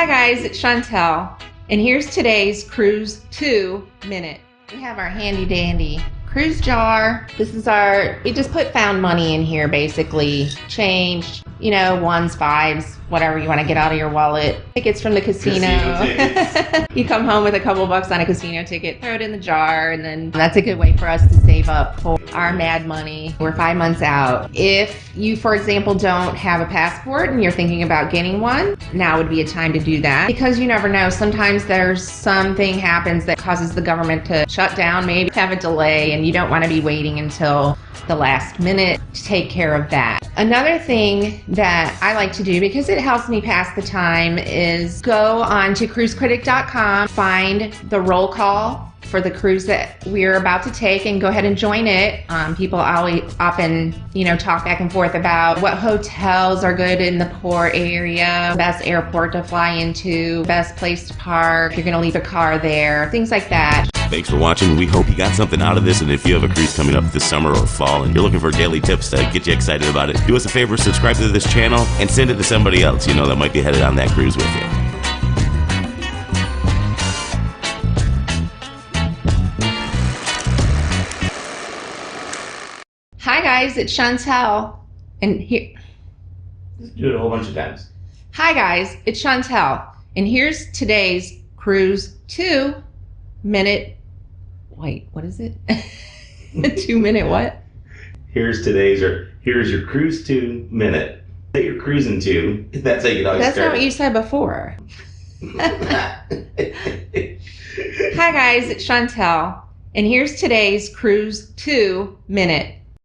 Hi guys, it's Chantel, and here's today's Cruise 2 Minute. We have our handy dandy cruise jar. This is we just put found money in here basically. Change, ones, fives, whatever you want to get out of your wallet. Tickets from the casino. You come home with a couple bucks on a casino ticket, throw it in the jar, and then that's a good way for us to save up for our mad money. We're 5 months out. If you, for example, don't have a passport and you're thinking about getting one, now would be a time to do that, because you never know. Sometimes there's something happens that causes the government to shut down, maybe have a delay, and you don't want to be waiting until the last minute to take care of that. Another thing that I like to do, because it helps me pass the time, is go on to cruisecritic.com, find the roll call for the cruise that we're about to take, and go ahead and join it. People always often, talk back and forth about what hotels are good in the port area, best airport to fly into, best place to park, if you're gonna leave a car there, things like that. Thanks for watching. We hope you got something out of this, and if you have a cruise coming up this summer or fall and you're looking for daily tips to get you excited about it, do us a favor, subscribe to this channel and send it to somebody else that might be headed on that cruise with you. Hi guys, it's Chantel, and here. Do it a whole bunch of times. Hi guys, it's Chantel, and here's today's Cruise 2 Minute. Wait, what is it? 2 minute what? Here's your Cruise 2 Minute that you're cruising to. That's how you always That's start. not what you said before. Hi guys, it's Chantel, and here's today's Cruise 2 Minute.